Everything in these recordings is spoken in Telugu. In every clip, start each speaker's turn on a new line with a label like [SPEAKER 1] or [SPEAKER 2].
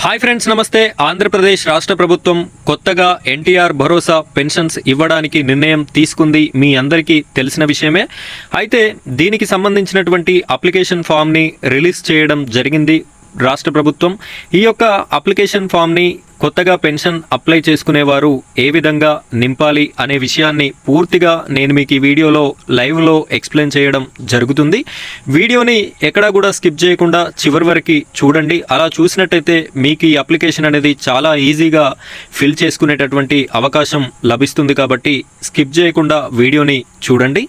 [SPEAKER 1] హాయ్ ఫ్రెండ్స్, నమస్తే. ఆంధ్రప్రదేశ్ రాష్ట్ర ప్రభుత్వం కొత్తగా ఎన్టీఆర్ భరోసా పెన్షన్స్ ఇవ్వడానికి నిర్ణయం తీసుకుంది. మీ అందరికీ తెలిసిన విషయమే. అయితే దీనికి సంబంధించినటువంటి అప్లికేషన్ ఫామ్ని రిలీజ్ చేయడం జరిగింది రాష్ట్ర ప్రభుత్వం. ఈ యొక్క అప్లికేషన్ ఫామ్ని కొత్తగా పెన్షన్ అప్లై చేసుకునేవారు ఏ విధంగా నింపాలి అనే విషయాన్ని పూర్తిగా నేను మీకు ఈ వీడియోలో లైవ్లో ఎక్స్ప్లెయిన్ చేయడం జరుగుతుంది. వీడియోని ఎక్కడా కూడా స్కిప్ చేయకుండా చివరి వరకు చూడండి. అలా చూసినట్టయితే మీకు ఈ అప్లికేషన్ అనేది చాలా ఈజీగా ఫిల్ చేసుకునేటటువంటి అవకాశం లభిస్తుంది. కాబట్టి స్కిప్ చేయకుండా వీడియోని చూడండి.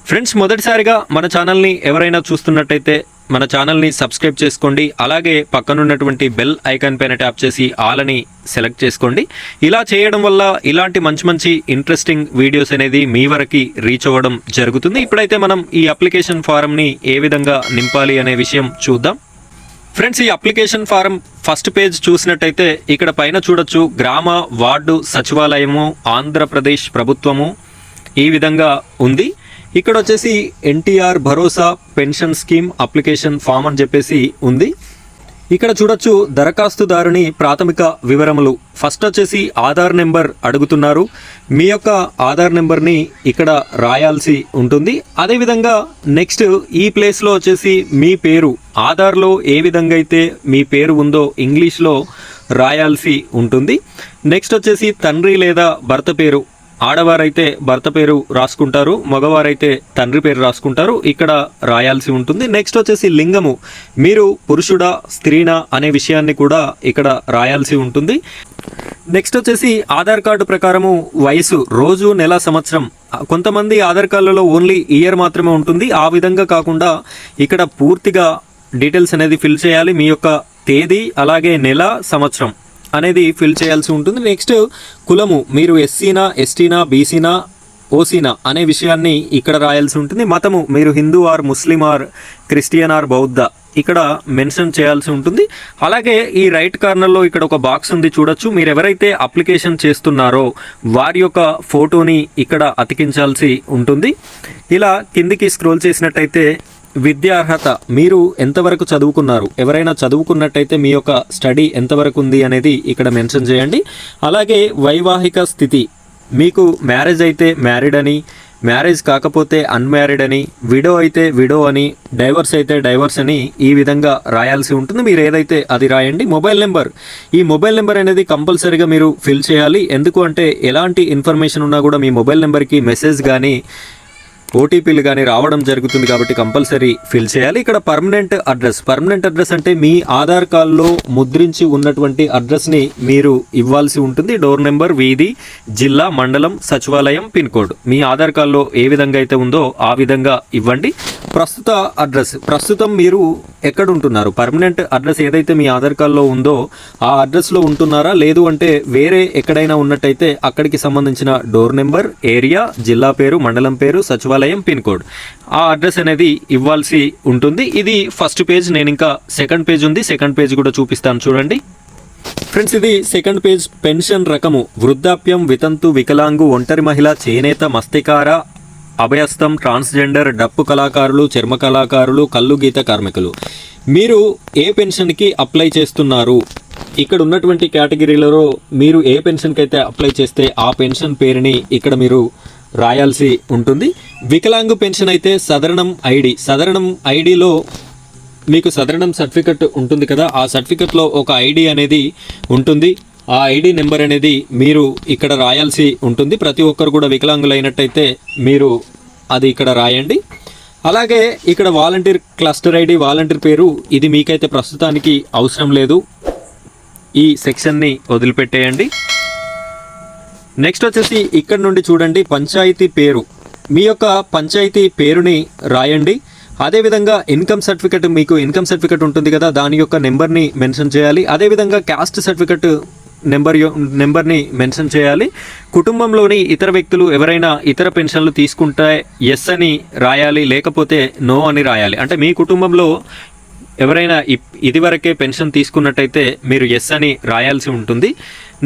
[SPEAKER 1] ఫ్రెండ్స్, మొదటిసారిగా మన ఛానల్ని ఎవరైనా చూస్తున్నట్టయితే మన ఛానల్ని సబ్స్క్రైబ్ చేసుకోండి. అలాగే పక్కనున్నటువంటి బెల్ ఐకాన్ పైన ట్యాప్ చేసి ఆల్ అని సెలెక్ట్ చేసుకోండి. ఇలా చేయడం వల్ల ఇలాంటి మంచి మంచి ఇంట్రెస్టింగ్ వీడియోస్ అనేది మీ వరకు రీచ్ అవ్వడం జరుగుతుంది. ఇప్పుడైతే మనం ఈ అప్లికేషన్ ఫారంని ఏ విధంగా నింపాలి అనే విషయం చూద్దాం. ఫ్రెండ్స్, ఈ అప్లికేషన్ ఫారం ఫస్ట్ పేజ్ చూసినట్టయితే ఇక్కడ పైన చూడొచ్చు, గ్రామ వార్డు సచివాలయము ఆంధ్రప్రదేశ్ ప్రభుత్వము ఈ విధంగా ఉంది. ఇక్కడ వచ్చేసి ఎన్టీఆర్ భరోసా పెన్షన్ స్కీమ్ అప్లికేషన్ ఫామ్ అని చెప్పేసి ఉంది. ఇక్కడ చూడొచ్చు, దరఖాస్తుదారుని ప్రాథమిక వివరములు. ఫస్ట్ వచ్చేసి ఆధార్ నెంబర్ అడుగుతున్నారు. మీ యొక్క ఆధార్ నెంబర్ని ఇక్కడ రాయాల్సి ఉంటుంది. అదేవిధంగా నెక్స్ట్ ఈ ప్లేస్లో వచ్చేసి మీ పేరు, ఆధార్లో ఏ విధంగా అయితే మీ పేరు ఉందో ఇంగ్లీష్లో రాయాల్సి ఉంటుంది. నెక్స్ట్ వచ్చేసి తండ్రి లేదా భర్త పేరు. ఆడవారైతే భర్త పేరు రాసుకుంటారు, మగవారైతే తండ్రి పేరు రాసుకుంటారు, ఇక్కడ రాయాల్సి ఉంటుంది. నెక్స్ట్ వచ్చేసి లింగము, మీరు పురుషుడా స్త్రీనా అనే విషయాన్ని కూడా ఇక్కడ రాయాల్సి ఉంటుంది. నెక్స్ట్ వచ్చేసి ఆధార్ కార్డు ప్రకారము వయసు, రోజు, నెల, సంవత్సరం. కొంతమంది ఆధార్ కార్డులలో ఓన్లీ ఇయర్ మాత్రమే ఉంటుంది. ఆ విధంగా కాకుండా ఇక్కడ పూర్తిగా డీటెయిల్స్ అనేది ఫిల్ చేయాలి. మీ యొక్క తేదీ, అలాగే నెల, సంవత్సరం అనేది ఫిల్ చేయాల్సి ఉంటుంది. నెక్స్ట్ కులము, మీరు ఎస్సీనా, ఎస్టీనా, బీసీనా, ఓసీనా అనే విషయాన్ని ఇక్కడ రాయాల్సి ఉంటుంది. మతము, మీరు Hindu or Muslim or Christian or బౌద్ధ ఇక్కడ మెన్షన్ చేయాల్సి ఉంటుంది. అలాగే ఈ రైట్ కార్నర్లో ఇక్కడ ఒక బాక్స్ ఉంది, చూడొచ్చు. మీరు ఎవరైతే అప్లికేషన్ చేస్తున్నారో వారి యొక్క ఫోటోని ఇక్కడ అతికించాల్సి ఉంటుంది. ఇలా కిందికి స్క్రోల్ చేసినట్టయితే విద్యార్హత, మీరు ఎంతవరకు చదువుకున్నారు, ఎవరైనా చదువుకున్నట్టయితే మీ యొక్క స్టడీ ఎంతవరకు ఉంది అనేది ఇక్కడ మెన్షన్ చేయండి. అలాగే వైవాహిక స్థితి, మీకు మ్యారేజ్ అయితే మ్యారీడ్ అని, మ్యారేజ్ కాకపోతే అన్మ్యారీడ్ అని, విడో అయితే విడో అని, డైవర్స్ అయితే డైవర్స్ అని ఈ విధంగా రాయాల్సి ఉంటుంది. మీరు ఏదైతే అది రాయండి. మొబైల్ నెంబర్, ఈ మొబైల్ నెంబర్ అనేది కంపల్సరీగా మీరు ఫిల్ చేయాలి. ఎందుకు అంటే ఎలాంటి ఇన్ఫర్మేషన్ ఉన్నా కూడా మీ మొబైల్ నెంబర్కి మెసేజ్ కానీ ఓటీపీలు కానీ రావడం జరుగుతుంది. కాబట్టి కంపల్సరీ ఫిల్ చేయాలి. ఇక్కడ పర్మనెంట్ అడ్రస్, పర్మనెంట్ అడ్రస్ అంటే మీ ఆధార్ కార్డులో ముద్రించి ఉన్నటువంటి అడ్రస్ని మీరు ఇవ్వాల్సి ఉంటుంది. డోర్ నెంబర్, వీధి, జిల్లా, మండలం, సచివాలయం, పిన్ కోడ్ మీ ఆధార్ కార్డులో ఏ విధంగా అయితే ఉందో ఆ విధంగా ఇవ్వండి. ప్రస్తుత అడ్రస్, ప్రస్తుతం మీరు ఎక్కడ ఉంటున్నారు, పర్మనెంట్ అడ్రస్ ఏదైతే మీ ఆధార్ కార్డులో ఉందో ఆ అడ్రస్లో ఉంటున్నారా, లేదు అంటే వేరే ఎక్కడైనా ఉన్నట్టయితే అక్కడికి సంబంధించిన డోర్ నెంబర్, ఏరియా, జిల్లా పేరు, మండలం పేరు, సచివాలయం, పిన్ కోడ్ ఆ అడ్రస్ అనేది ఇవ్వాల్సి ఉంటుంది. ఇది ఫస్ట్ పేజ్. నేను ఇంకా సెకండ్ పేజ్ ఉంది, సెకండ్ పేజ్ కూడా చూపిస్తాను చూడండి. ఫ్రెండ్స్, ఇది సెకండ్ పేజ్. పెన్షన్ రకము వృద్ధాప్యం, వితంతు, వికలాంగు, ఒంటరి మహిళ, చేనేత, మస్తికార, అభయస్థం, ట్రాన్స్జెండర్, డప్పు కళాకారులు, చర్మ కళాకారులు, కళ్ళు గీత కార్మికులు. మీరు ఏ పెన్షన్కి అప్లై చేస్తున్నారు, ఇక్కడ ఉన్నటువంటి కేటగిరీలలో మీరు ఏ పెన్షన్కి అయితే అప్లై చేస్తే ఆ పెన్షన్ పేరుని ఇక్కడ మీరు రాయాల్సి ఉంటుంది. వికలాంగు పెన్షన్ అయితే సదరణం ఐడి, సదరణం ఐడిలో మీకు సదరణం సర్టిఫికెట్ ఉంటుంది కదా, ఆ సర్టిఫికెట్లో ఒక ఐడి అనేది ఉంటుంది. ఆ ఐడి నెంబర్ అనేది మీరు ఇక్కడ రాయాల్సి ఉంటుంది. ప్రతి ఒక్కరు కూడా వికలాంగులైనట్టయితే మీరు అది ఇక్కడ రాయండి. అలాగే ఇక్కడ వాలంటీర్ క్లస్టర్ ఐడి, వాలంటీర్ పేరు, ఇది మీకైతే ప్రస్తుతానికి అవసరం లేదు. ఈ సెక్షన్ని వదిలిపెట్టేయండి. నెక్స్ట్ వచ్చేసి ఇక్కడ నుండి చూడండి, పంచాయతీ పేరు, మీ యొక్క పంచాయతీ పేరుని రాయండి. అదేవిధంగా ఇన్కమ్ సర్టిఫికెట్, మీకు ఇన్కమ్ సర్టిఫికెట్ ఉంటుంది కదా, దాని యొక్క నెంబర్ని మెన్షన్ చేయాలి. అదేవిధంగా క్యాస్ట్ సర్టిఫికెట్ నెంబర్ని మెన్షన్ చేయాలి. కుటుంబంలోని ఇతర వ్యక్తులు ఎవరైనా ఇతర పెన్షన్లు తీసుకుంటే ఎస్ అని రాయాలి, లేకపోతే నో అని రాయాలి. అంటే మీ కుటుంబంలో ఎవరైనా ఇదివరకే పెన్షన్ తీసుకున్నట్టయితే మీరు ఎస్ అని రాయాల్సి ఉంటుంది.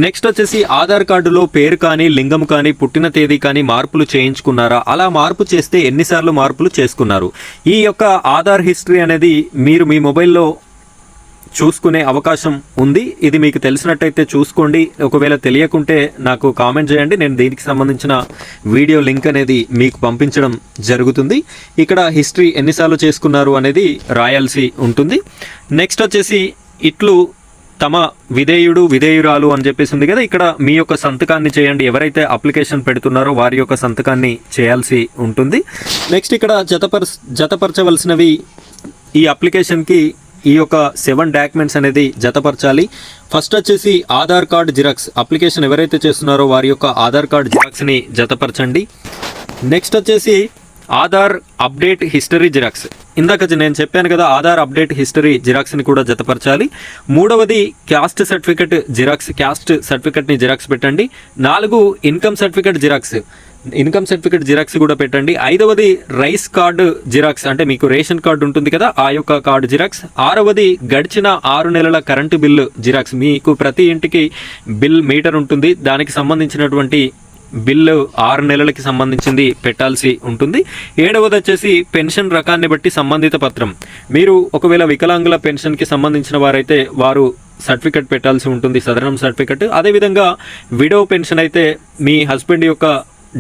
[SPEAKER 1] నెక్స్ట్ వచ్చేసి ఆధార్ కార్డులో పేరు కానీ, లింగం కానీ, పుట్టిన తేదీ కానీ మార్పులు చేయించుకున్నారా, అలా మార్పు చేస్తే ఎన్నిసార్లు మార్పులు చేసుకున్నారు. ఈ యొక్క ఆధార్ హిస్టరీ అనేది మీరు మీ మొబైల్లో చూసుకునే అవకాశం ఉంది. ఇది మీకు తెలిసినట్టయితే చూసుకోండి. ఒకవేళ తెలియకుంటే నాకు కామెంట్ చేయండి, నేను దీనికి సంబంధించిన వీడియో లింక్ అనేది మీకు పంపించడం జరుగుతుంది. ఇక్కడ హిస్టరీ ఎన్నిసార్లు చేసుకున్నారు అనేది రాయాల్సి ఉంటుంది. నెక్స్ట్ వచ్చేసి ఇట్లు తమ విధేయుడు విధేయురాలు అని చెప్పేసి ఉంది కదా, ఇక్కడ మీ యొక్క సంతకాన్ని చేయండి. ఎవరైతే అప్లికేషన్ పెడుతున్నారో వారి యొక్క సంతకాన్ని చేయాల్సి ఉంటుంది. నెక్స్ట్ ఇక్కడ జతపరచవలసినవి ఈ అప్లికేషన్కి ఈ యొక్క 7 డాక్యుమెంట్స్ అనేది జతపరచాలి. ఫస్ట్ వచ్చేసి ఆధార్ కార్డ్ జిరాక్స్. అప్లికేషన్ ఎవరైతే చేస్తున్నారో వారి యొక్క ఆధార్ కార్డ్ జిరాక్స్ని జతపరచండి. నెక్స్ట్ వచ్చేసి ఆధార్ అప్డేట్ హిస్టరీ జిరాక్స్. ఇందాక నేను చెప్పాను కదా, ఆధార్ అప్డేట్ హిస్టరీ జిరాక్స్ని కూడా జతపరచాలి. మూడవది క్యాస్ట్ సర్టిఫికెట్ జిరాక్స్. క్యాస్ట్ సర్టిఫికెట్ని జిరాక్స్ పెట్టండి. 4 income certificate xerox. Income certificate xerox కూడా పెట్టండి. 5వది రైస్ కార్డు జిరాక్స్, అంటే మీకు రేషన్ కార్డు ఉంటుంది కదా ఆ యొక్క కార్డు జిరాక్స్. 6వది గడిచిన 6 నెలల కరెంటు బిల్లు జిరాక్స్. మీకు ప్రతి ఇంటికి బిల్ మీటర్ ఉంటుంది, దానికి సంబంధించినటువంటి బిల్లు 6 నెలలకి సంబంధించింది పెట్టాల్సి ఉంటుంది. 7వది వచ్చేసి పెన్షన్ రకాన్ని బట్టి సంబంధిత పత్రం. మీరు ఒకవేళ వికలాంగుల పెన్షన్కి సంబంధించిన వారైతే వారు సర్టిఫికెట్ పెట్టాల్సి ఉంటుంది, సదరం సర్టిఫికెట్. అదేవిధంగా విడో పెన్షన్ అయితే మీ హస్బెండ్ యొక్క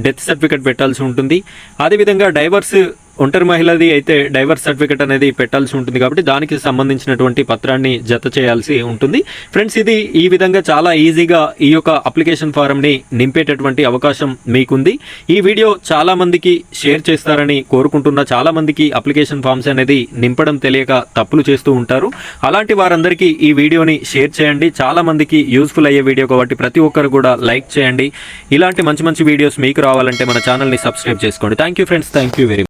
[SPEAKER 1] డెత్ సర్టిఫికెట్ పెట్టాల్సి ఉంటుంది. అదేవిధంగా డైవర్స్ ఒంటరి మహిళది అయితే డైవర్స్ సర్టిఫికెట్ అనేది పెట్టాల్సి ఉంటుంది, కాబట్టి దానికి సంబంధించినటువంటి పత్రాన్ని జత చేయాల్సి ఉంటుంది. ఫ్రెండ్స్, ఇది ఈ విధంగా చాలా ఈజీగా ఈ యొక్క అప్లికేషన్ ఫారంని నింపేటటువంటి అవకాశం మీకుంది. ఈ వీడియో చాలా మందికి షేర్ చేస్తారని కోరుకుంటున్నా. చాలా మందికి అప్లికేషన్ ఫామ్స్ అనేది నింపడం తెలియక తప్పులు చేస్తూ ఉంటారు. అలాంటి వారందరికీ ఈ వీడియోని షేర్ చేయండి. చాలా మందికి యూస్ఫుల్ అయ్యే వీడియో కాబట్టి ప్రతి ఒక్కరు కూడా లైక్ చేయండి. ఇలాంటి మంచి మంచి వీడియోస్ మీకు రావాలంటే మన ఛానల్ని సబ్స్క్రైబ్ చేసుకోండి. Thank you friends, thank you very much.